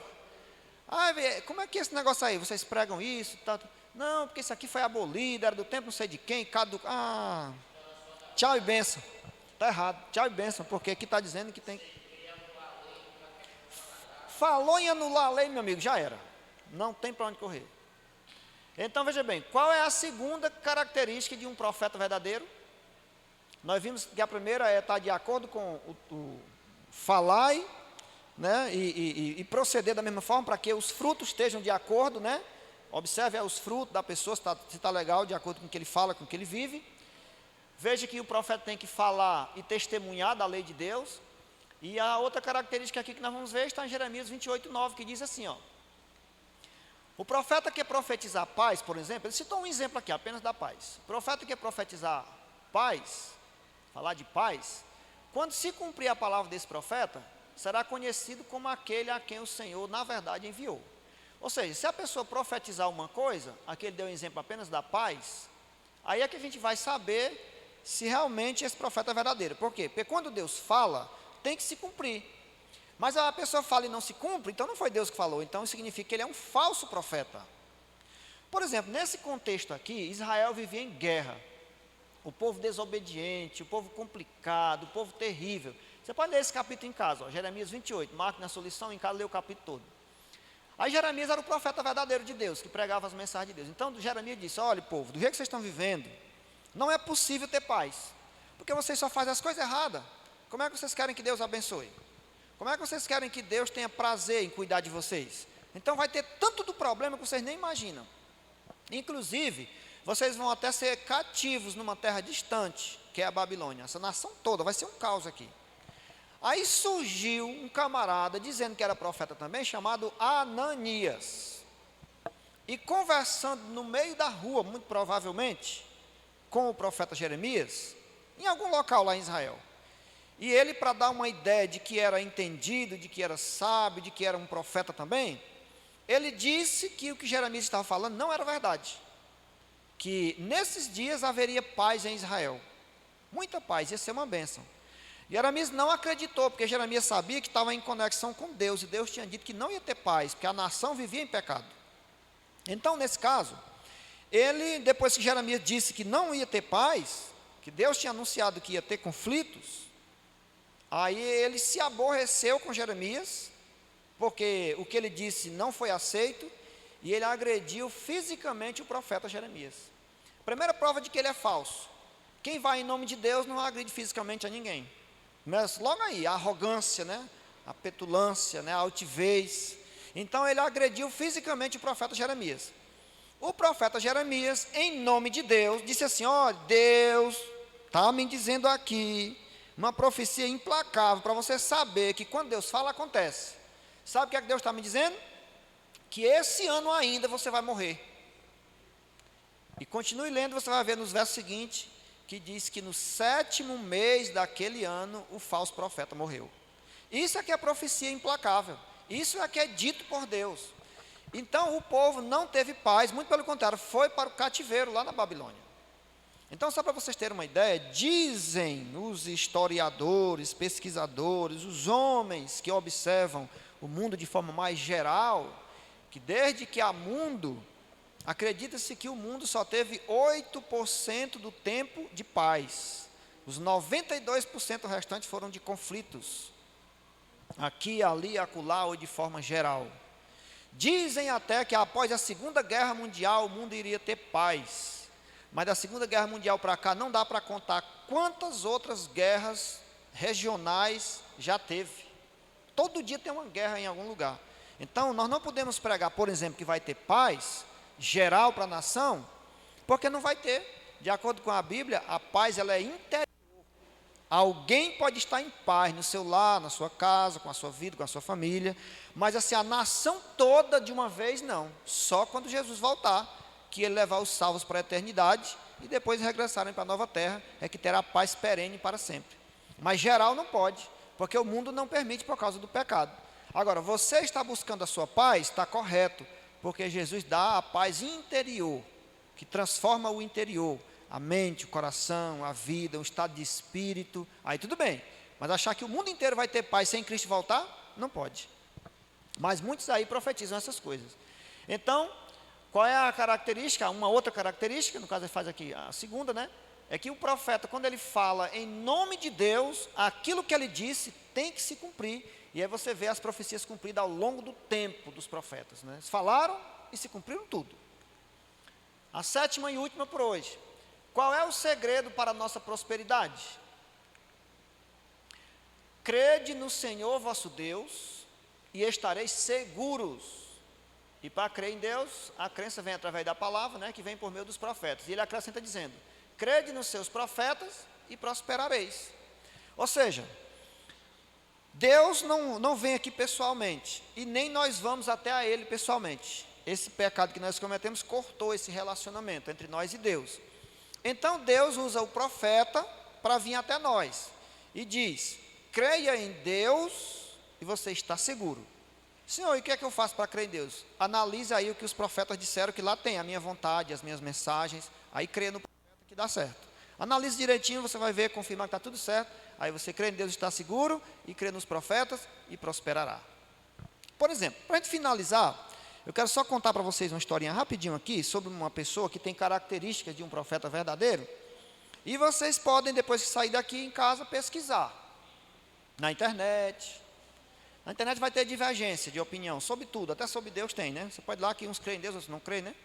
Speaker 1: Como é que é esse negócio aí? Vocês pregam isso? Tá? Não, porque isso aqui foi abolido, era do tempo não sei de quem, tchau e bênção. Está errado, tchau e bênção, porque aqui está dizendo que tem. Falou em anular a lei, meu amigo, já era. Não tem para onde correr. Então veja bem, qual é a segunda característica de um profeta verdadeiro? Nós vimos que a primeira é estar de acordo com o falar, né, e proceder da mesma forma, para que os frutos estejam de acordo, né? Observe os frutos da pessoa, se está legal, de acordo com o que ele fala, com o que ele vive. Veja que o profeta tem que falar e testemunhar da lei de Deus. E a outra característica aqui que nós vamos ver está em Jeremias 28:9, que diz assim, ó. O profeta que profetizar paz, por exemplo, ele citou um exemplo aqui, apenas da paz. O profeta que profetizar paz, falar de paz, quando se cumprir a palavra desse profeta, será conhecido como aquele a quem o Senhor, na verdade, enviou. Ou seja, se a pessoa profetizar uma coisa, aqui ele deu um exemplo apenas da paz, aí é que a gente vai saber se realmente esse profeta é verdadeiro. Por quê? Porque quando Deus fala, tem que se cumprir. Mas a pessoa fala e não se cumpre, então não foi Deus que falou, então isso significa que ele é um falso profeta. Por exemplo, nesse contexto aqui, Israel vivia em guerra. O povo desobediente, o povo complicado, o povo terrível. Você pode ler esse capítulo em casa, ó, Jeremias 28, marque na sua lição, em casa lê o capítulo todo. Aí Jeremias era o profeta verdadeiro de Deus, que pregava as mensagens de Deus. Então Jeremias disse, olha povo, do jeito que vocês estão vivendo, não é possível ter paz, porque vocês só fazem as coisas erradas. Como é que vocês querem que Deus abençoe? Como é que vocês querem que Deus tenha prazer em cuidar de vocês? Então vai ter tanto do problema que vocês nem imaginam. Inclusive, vocês vão até ser cativos numa terra distante. que é a Babilônia. Essa nação toda, vai ser um caos aqui. Aí surgiu um camarada dizendo que era profeta também, chamado Ananias. E conversando no meio da rua, muito provavelmente, com o profeta Jeremias, em algum local lá em Israel. E ele, para dar uma ideia de que era entendido, de que era sábio, de que era um profeta também, ele disse que o que Jeremias estava falando não era verdade. Que nesses dias haveria paz em Israel. Muita paz, ia ser uma bênção. Jeremias não acreditou, porque Jeremias sabia que estava em conexão com Deus, e Deus tinha dito que não ia ter paz, porque a nação vivia em pecado. Então, nesse caso, ele, depois que Jeremias disse que não ia ter paz, que Deus tinha anunciado que ia ter conflitos, aí ele se aborreceu com Jeremias, porque o que ele disse não foi aceito, e ele agrediu fisicamente o profeta Jeremias. Primeira prova de que ele é falso. Quem vai em nome de Deus não agride fisicamente a ninguém. Mas logo aí, a arrogância, né? A petulância, né? A altivez. Então ele agrediu fisicamente o profeta Jeremias. O profeta Jeremias, em nome de Deus, disse assim: ó, Deus está me dizendo aqui uma profecia implacável para você saber que quando Deus fala, acontece. Sabe o que é que Deus está me dizendo? Que esse ano ainda você vai morrer. E continue lendo, você vai ver nos versos seguintes, que diz que no 7º mês daquele ano, o falso profeta morreu. Isso é que é profecia implacável. Isso é que é dito por Deus. Então o povo não teve paz, muito pelo contrário, foi para o cativeiro lá na Babilônia. Então, só para vocês terem uma ideia, dizem os historiadores, pesquisadores, os homens que observam o mundo de forma mais geral, que desde que há mundo, acredita-se que o mundo só teve 8% do tempo de paz. Os 92% restantes foram de conflitos. Aqui, ali, acolá ou de forma geral. Dizem até que após a Segunda Guerra Mundial o mundo iria ter paz. Mas da Segunda Guerra Mundial para cá não dá para contar quantas outras guerras regionais já teve. Todo dia tem uma guerra em algum lugar. Então, nós não podemos pregar, por exemplo, que vai ter paz geral para a nação, porque não vai ter. De acordo com a Bíblia, a paz ela é interior. Alguém pode estar em paz no seu lar, na sua casa, com a sua vida, com a sua família, mas assim, a nação toda de uma vez não. Só quando Jesus voltar, que ele levar os salvos para a eternidade e depois regressarem para a nova terra, é que terá paz perene para sempre. Mas geral não pode, porque o mundo não permite por causa do pecado. Agora, você está buscando a sua paz, está correto, porque Jesus dá a paz interior, que transforma o interior, a mente, o coração, a vida, o estado de espírito, aí tudo bem. Mas achar que o mundo inteiro vai ter paz sem Cristo voltar, não pode. Mas muitos aí profetizam essas coisas. Então, qual é a característica? Uma outra característica, no caso ele faz aqui a segunda, né? É que o profeta, quando ele fala em nome de Deus, aquilo que ele disse tem que se cumprir. E aí você vê as profecias cumpridas ao longo do tempo dos profetas, né? Eles falaram e se cumpriram tudo. A 7ª e última por hoje. Qual é o segredo para a nossa prosperidade? Crede no Senhor vosso Deus e estareis seguros. E para crer em Deus, a crença vem através da palavra, né, que vem por meio dos profetas. E ele acrescenta dizendo: crede nos seus profetas e prosperareis. Ou seja, Deus não vem aqui pessoalmente, e nem nós vamos até a Ele pessoalmente. Esse pecado que nós cometemos cortou esse relacionamento entre nós e Deus. Então Deus usa o profeta para vir até nós e diz: creia em Deus e você está seguro. Senhor, e o que é que eu faço para crer em Deus? Analise aí o que os profetas disseram, que lá tem a minha vontade, as minhas mensagens. Aí crê no profeta que dá certo. Analise direitinho, você vai ver, confirmar que está tudo certo. Aí você crê em Deus e está seguro, e crê nos profetas e prosperará. Por exemplo, para a gente finalizar, eu quero só contar para vocês uma historinha rapidinho aqui, sobre uma pessoa que tem características de um profeta verdadeiro. E vocês podem, depois que sair daqui em casa, pesquisar na internet. Na internet vai ter divergência de opinião sobre tudo, até sobre Deus tem, né? Você pode ir lá que uns creem em Deus, outros não creem, né?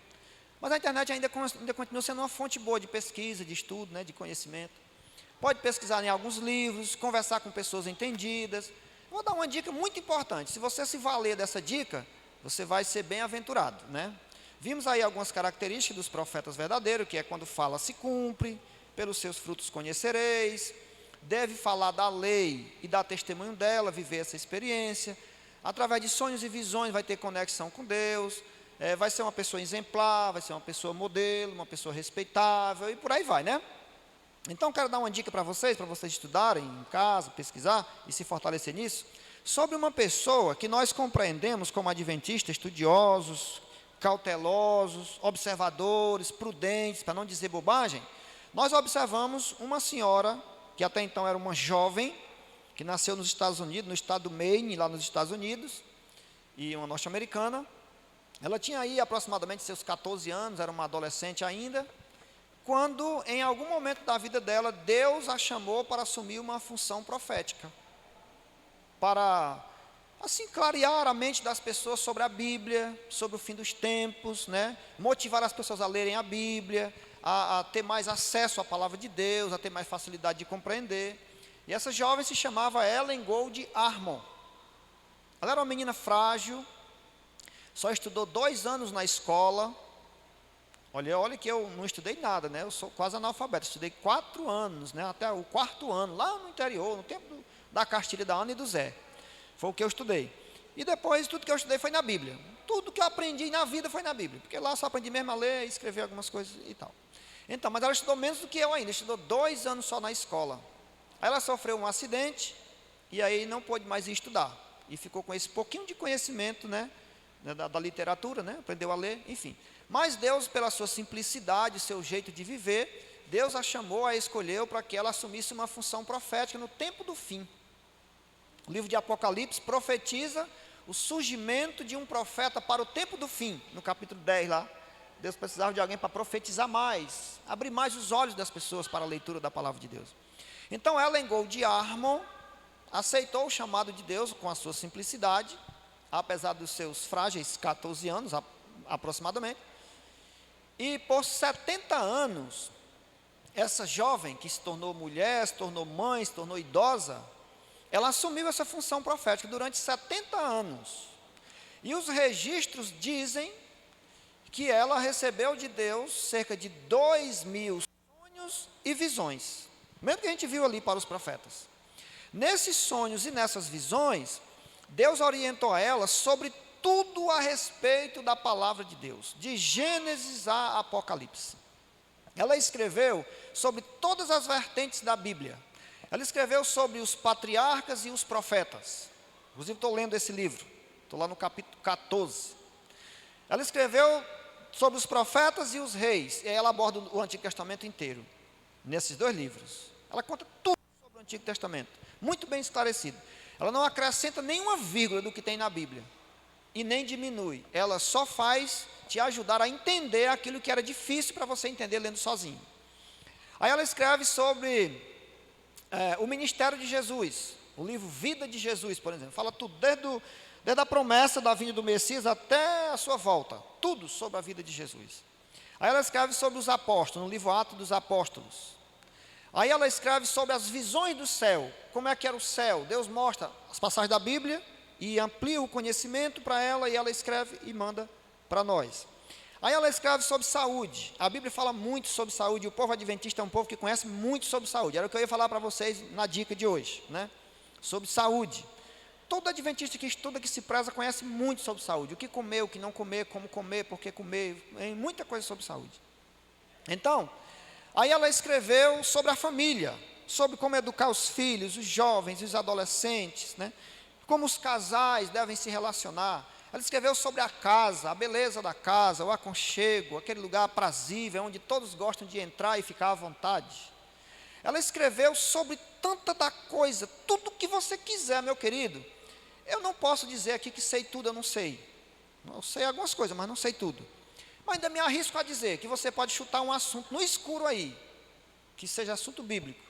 Speaker 1: Mas a internet ainda continua sendo uma fonte boa de pesquisa, de estudo, né? De conhecimento. Pode pesquisar em alguns livros, conversar com pessoas entendidas. Vou dar uma dica muito importante. Se você se valer dessa dica, você vai ser bem-aventurado, né? Vimos aí algumas características dos profetas verdadeiros, que é quando fala, se cumpre. pelos seus frutos conhecereis, deve falar da lei e dar testemunho dela, viver essa experiência, através de sonhos e visões vai ter conexão com Deus, vai ser uma pessoa exemplar, vai ser uma pessoa modelo, uma pessoa respeitável, e por aí vai, né? Então, quero dar uma dica para vocês estudarem em casa, pesquisar e se fortalecer nisso, sobre uma pessoa que nós compreendemos como adventistas, estudiosos, cautelosos, observadores, prudentes, para não dizer bobagem. Nós observamos uma senhora, que até então era uma jovem, que nasceu nos Estados Unidos, no estado do Maine, lá nos Estados Unidos, e uma norte-americana. Ela tinha aí aproximadamente seus 14 anos, era uma adolescente ainda, quando em algum momento da vida dela, Deus a chamou para assumir uma função profética, para, assim, clarear a mente das pessoas sobre a Bíblia, sobre o fim dos tempos, né? Motivar as pessoas a lerem a Bíblia, a ter mais acesso à palavra de Deus, a ter mais facilidade de compreender. E essa jovem se chamava Ellen Gold Armon. Ela era uma menina frágil, só estudou 2 anos na escola. Olha que eu não estudei nada, né? Eu sou quase analfabeto, estudei 4 anos, né? Até o 4º ano, lá no interior, no tempo da Castilha, da Ana e do Zé. Foi o que eu estudei. E depois, tudo que eu estudei foi na Bíblia. Tudo que eu aprendi na vida foi na Bíblia, porque lá só aprendi mesmo a ler e escrever algumas coisas e tal. Então, mas ela estudou menos do que eu ainda, estudou 2 anos só na escola. Aí ela sofreu um acidente, e aí não pôde mais ir estudar. E ficou com esse pouquinho de conhecimento, né? Da literatura, né? Aprendeu a ler, enfim. Mas Deus, pela sua simplicidade, seu jeito de viver, Deus a chamou, a escolheu para que ela assumisse uma função profética no tempo do fim. O livro de Apocalipse profetiza o surgimento de um profeta para o tempo do fim, no capítulo 10 lá. Deus precisava de alguém para profetizar mais, abrir mais os olhos das pessoas para a leitura da palavra de Deus. Então Ellen Gold Armon aceitou o chamado de Deus com a sua simplicidade, apesar dos seus frágeis 14 anos aproximadamente. E por 70 anos, essa jovem que se tornou mulher, se tornou mãe, se tornou idosa, ela assumiu essa função profética durante 70 anos. E os registros dizem que ela recebeu de Deus cerca de 2.000 sonhos e visões. Mesmo que a gente viu ali para os profetas. Nesses sonhos e nessas visões, Deus orientou a ela sobre tudo a respeito da palavra de Deus, de Gênesis a Apocalipse. Ela escreveu sobre todas as vertentes da Bíblia. Ela escreveu sobre os patriarcas e os profetas. Inclusive estou lendo esse livro, estou lá no capítulo 14. Ela escreveu sobre os profetas e os reis, e aí ela aborda o Antigo Testamento inteiro, nesses 2 livros. Ela conta tudo sobre o Antigo Testamento, muito bem esclarecido. Ela não acrescenta nenhuma vírgula do que tem na Bíblia, e nem diminui. Ela só faz te ajudar a entender aquilo que era difícil para você entender lendo sozinho. Aí ela escreve sobre o ministério de Jesus, o livro Vida de Jesus, por exemplo. Fala tudo, desde a promessa da vinda do Messias até a sua volta. Tudo sobre a vida de Jesus. Aí ela escreve sobre os apóstolos, no livro Atos dos Apóstolos. Aí ela escreve sobre as visões do céu. Como é que era o céu? Deus mostra as passagens da Bíblia e amplia o conhecimento para ela, e ela escreve e manda para nós. Aí ela escreve sobre saúde. A Bíblia fala muito sobre saúde, e o povo adventista é um povo que conhece muito sobre saúde. Era o que eu ia falar para vocês na dica de hoje, né? Sobre saúde. Todo adventista que estuda, que se preza, conhece muito sobre saúde. O que comer, o que não comer, como comer, por que comer, muita coisa sobre saúde. Então, aí ela escreveu sobre a família, sobre como educar os filhos, os jovens, os adolescentes, né? Como os casais devem se relacionar. Ela escreveu sobre a casa, a beleza da casa, o aconchego, aquele lugar aprazível, onde todos gostam de entrar e ficar à vontade. Ela escreveu sobre tanta da coisa, tudo que você quiser, meu querido. Eu não posso dizer aqui que sei tudo, eu não sei. Eu sei algumas coisas, mas não sei tudo. Mas ainda me arrisco a dizer que você pode chutar um assunto no escuro aí, que seja assunto bíblico,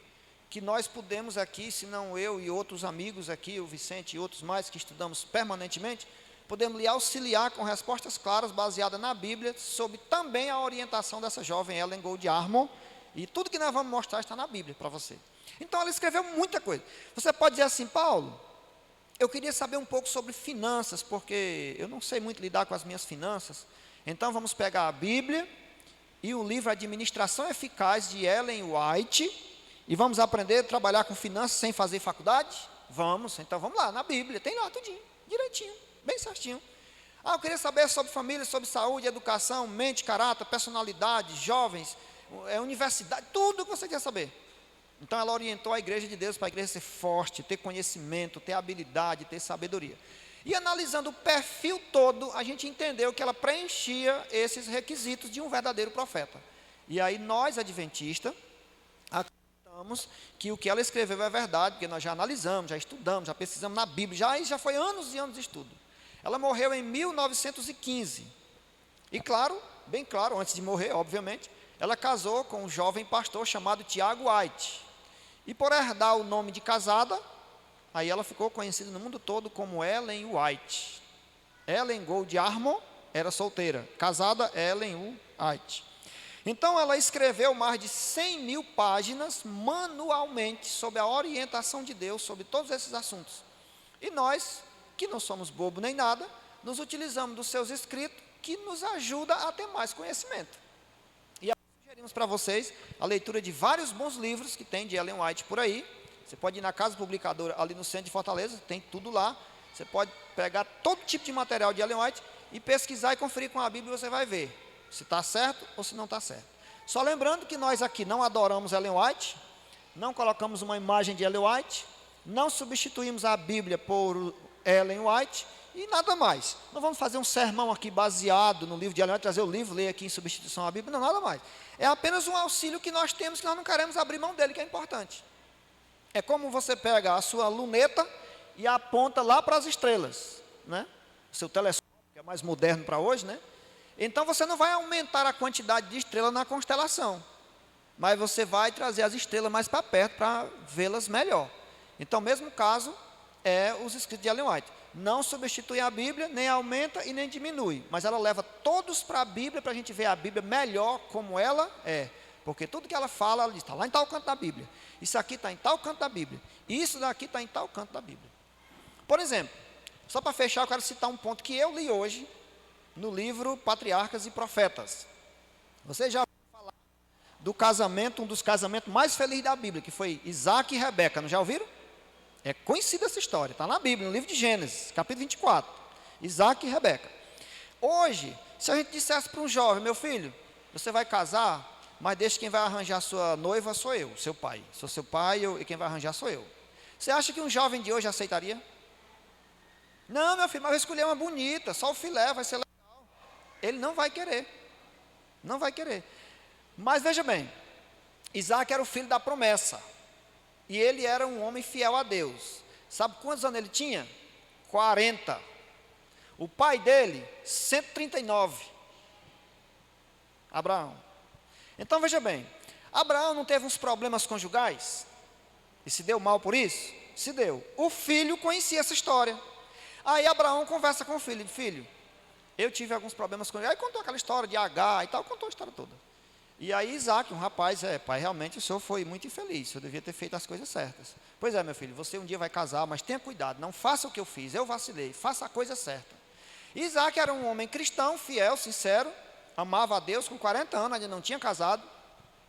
Speaker 1: que nós podemos aqui, se não eu e outros amigos aqui, o Vicente e outros mais que estudamos permanentemente, podemos lhe auxiliar com respostas claras, baseadas na Bíblia, sobre também a orientação dessa jovem Ellen Gold Armon, e tudo que nós vamos mostrar está na Bíblia para você. Então ela escreveu muita coisa. Você pode dizer assim: Paulo, eu queria saber um pouco sobre finanças, porque eu não sei muito lidar com as minhas finanças. Então vamos pegar a Bíblia e o livro Administração Eficaz, de Ellen White. E vamos aprender a trabalhar com finanças sem fazer faculdade? Vamos, então vamos lá, na Bíblia, tem lá tudinho, direitinho, bem certinho. Eu queria saber sobre família, sobre saúde, educação, mente, caráter, personalidade, jovens, universidade, tudo que você quer saber. Então ela orientou a igreja de Deus para a igreja ser forte, ter conhecimento, ter habilidade, ter sabedoria. E analisando o perfil todo, a gente entendeu que ela preenchia esses requisitos de um verdadeiro profeta. E aí nós, adventistas, acreditamos que o que ela escreveu é verdade, porque nós já analisamos, já estudamos, já pesquisamos na Bíblia, já foi anos e anos de estudo. Ela morreu em 1915. E claro, bem claro, antes de morrer, obviamente, ela casou com um jovem pastor chamado Tiago White. E por herdar o nome de casada, aí ela ficou conhecida no mundo todo como Ellen White. Ellen Gold Armor era solteira, casada Ellen White. Então ela escreveu mais de 100 mil páginas manualmente, sob a orientação de Deus, sobre todos esses assuntos. E nós, que não somos bobo nem nada, nos utilizamos dos seus escritos, que nos ajuda a ter mais conhecimento. E sugerimos para vocês a leitura de vários bons livros que tem de Ellen White por aí. Você pode ir na Casa Publicadora, ali no centro de Fortaleza, tem tudo lá. Você pode pegar todo tipo de material de Ellen White e pesquisar e conferir com a Bíblia, e você vai ver se está certo ou se não está certo. Só lembrando que nós aqui não adoramos Ellen White, não colocamos uma imagem de Ellen White, não substituímos a Bíblia por Ellen White e nada mais. Não vamos fazer um sermão aqui baseado no livro de Ellen White, trazer o livro, ler aqui em substituição à Bíblia, não, nada mais. É apenas um auxílio que nós temos, que nós não queremos abrir mão dele, que é importante. É como você pega a sua luneta e aponta lá para as estrelas, né? O seu telescópio, que é mais moderno para hoje, né? Então você não vai aumentar a quantidade de estrelas na constelação, mas você vai trazer as estrelas mais para perto para vê-las melhor. Então, o mesmo caso é os escritos de Ellen White. Não substitui a Bíblia, nem aumenta e nem diminui, mas ela leva todos para a Bíblia, para a gente ver a Bíblia melhor como ela é. Porque tudo que ela fala, ela diz, está lá em tal canto da Bíblia. Isso aqui está em tal canto da Bíblia. E isso daqui está em tal canto da Bíblia. Por exemplo, só para fechar, eu quero citar um ponto que eu li hoje, no livro Patriarcas e Profetas. Vocês já ouviram falar do casamento, um dos casamentos mais felizes da Bíblia, que foi Isaac e Rebeca, não já ouviram? É conhecida essa história, está na Bíblia, no livro de Gênesis, capítulo 24. Isaac e Rebeca. Hoje, se a gente dissesse para um jovem, meu filho, você vai casar, mas deixa quem vai arranjar sua noiva sou eu, seu pai. Sou seu pai e quem vai arranjar sou eu. Você acha que um jovem de hoje aceitaria? Não, meu filho, mas eu escolhi uma bonita, só o filé vai ser legal. Ele não vai querer. Não vai querer. Mas veja bem, Isaac era o filho da promessa. E ele era um homem fiel a Deus. Sabe quantos anos ele tinha? 40. O pai dele, 139. Abraão. Então veja bem, Abraão não teve uns problemas conjugais? E se deu mal por isso? Se deu. O filho conhecia essa história. Aí Abraão conversa com o filho. Filho, eu tive alguns problemas conjugais. Aí contou aquela história de Agar e tal, contou a história toda. E aí Isaac, um rapaz, pai, realmente o senhor foi muito infeliz, o senhor devia ter feito as coisas certas. Pois é, meu filho, você um dia vai casar, mas tenha cuidado, não faça o que eu fiz, eu vacilei, faça a coisa certa. Isaac era um homem cristão, fiel, sincero, amava a Deus, com 40 anos, ainda não tinha casado.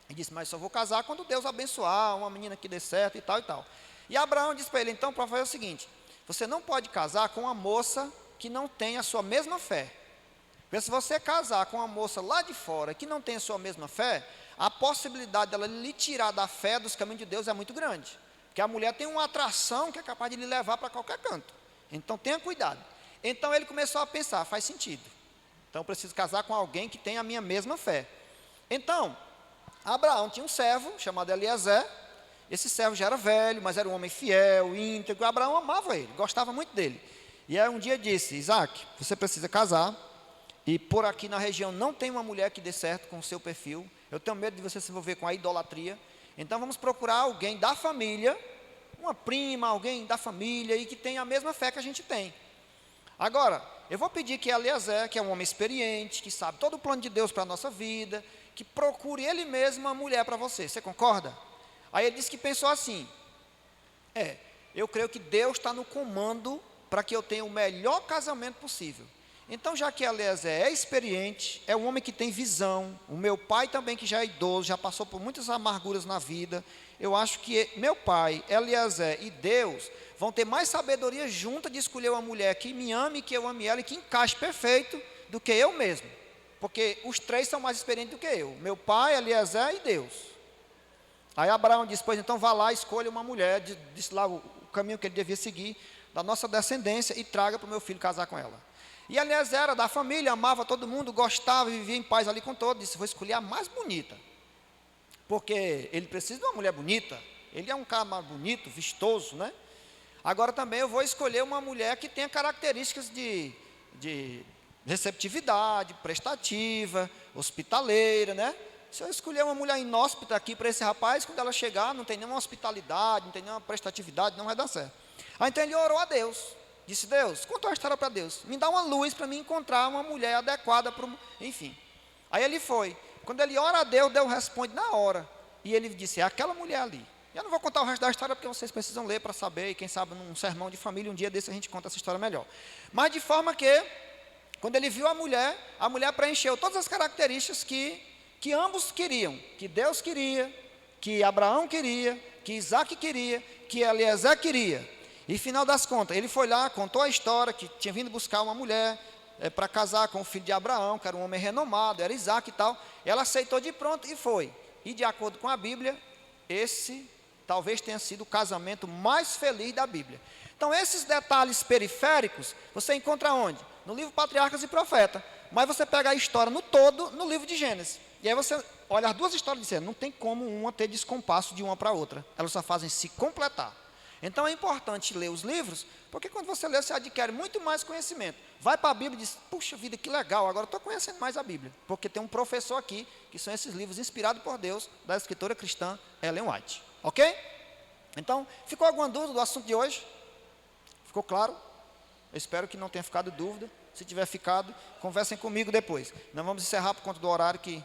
Speaker 1: E disse, mas só vou casar quando Deus abençoar, uma menina que dê certo e tal e tal. E Abraão disse para ele, então, para fazer o seguinte, você não pode casar com uma moça que não tem a sua mesma fé. Porque se você casar com uma moça lá de fora que não tem a sua mesma fé, a possibilidade dela lhe tirar da fé dos caminhos de Deus é muito grande. Porque a mulher tem uma atração que é capaz de lhe levar para qualquer canto. Então tenha cuidado. Então ele começou a pensar, faz sentido. Então eu preciso casar com alguém que tem a minha mesma fé. Então, Abraão tinha um servo chamado Eliezer. Esse servo já era velho, mas era um homem fiel, íntegro. Abraão amava ele, gostava muito dele. E aí um dia disse, Isaac, você precisa casar. E por aqui na região não tem uma mulher que dê certo com o seu perfil. Eu tenho medo de você se envolver com a idolatria. Então vamos procurar alguém da família, uma prima, alguém da família e que tenha a mesma fé que a gente tem. Agora, eu vou pedir que Eliezer, que é um homem experiente, que sabe todo o plano de Deus para a nossa vida, que procure ele mesmo uma mulher para você. Você concorda? Aí ele disse que pensou assim, eu creio que Deus está no comando para que eu tenha o melhor casamento possível. Então, já que Eliezer é experiente, é um homem que tem visão, o meu pai também, que já é idoso, já passou por muitas amarguras na vida, eu acho que meu pai, Eliezer e Deus vão ter mais sabedoria junta de escolher uma mulher que me ame, que eu ame ela e que encaixe perfeito do que eu mesmo. Porque os três são mais experientes do que eu, meu pai, Eliezer e Deus. Aí Abraão disse, pois então vá lá, escolha uma mulher, disse lá o caminho que ele devia seguir, da nossa descendência, e traga para o meu filho casar com ela. E Eliezer era da família, amava todo mundo, gostava, vivia em paz ali com todos. Disse, vou escolher a mais bonita, porque ele precisa de uma mulher bonita, ele é um cara mais bonito, vistoso, né? Agora também eu vou escolher uma mulher que tenha características de receptividade, prestativa, hospitaleira, né? Se eu escolher uma mulher inóspita aqui para esse rapaz, quando ela chegar, não tem nenhuma hospitalidade, não tem nenhuma prestatividade, não vai dar certo. Aí então ele orou a Deus. Disse, Deus, contou a história para Deus, me dá uma luz para mim encontrar uma mulher adequada para enfim. Aí ele foi. Quando ele ora a Deus, Deus responde na hora. E ele disse, é aquela mulher ali. Eu não vou contar o resto da história, porque vocês precisam ler para saber, e quem sabe num sermão de família, um dia desse a gente conta essa história melhor. Mas de forma que, quando ele viu a mulher preencheu todas as características que ambos queriam, que Deus queria, que Abraão queria, que Isaac queria, que Eliezer queria. E final das contas, ele foi lá, contou a história, que tinha vindo buscar uma mulher para casar com o filho de Abraão, que era um homem renomado, era Isaac e tal. Ela aceitou de pronto e foi. E de acordo com a Bíblia, esse talvez tenha sido o casamento mais feliz da Bíblia. Então esses detalhes periféricos, você encontra onde? No livro Patriarcas e Profetas. Mas você pega a história no todo, no livro de Gênesis. E aí você olha as duas histórias e diz, não tem como uma ter descompasso de uma para outra. Elas só fazem se completar. Então é importante ler os livros, porque quando você lê, você adquire muito mais conhecimento. Vai para a Bíblia e diz, puxa vida, que legal, agora estou conhecendo mais a Bíblia. Porque tem um professor aqui, que são esses livros inspirados por Deus, da escritora cristã Ellen White. Ok? Então, ficou alguma dúvida do assunto de hoje? Ficou claro? Eu espero que não tenha ficado dúvida. Se tiver ficado, conversem comigo depois. Nós vamos encerrar por conta do horário que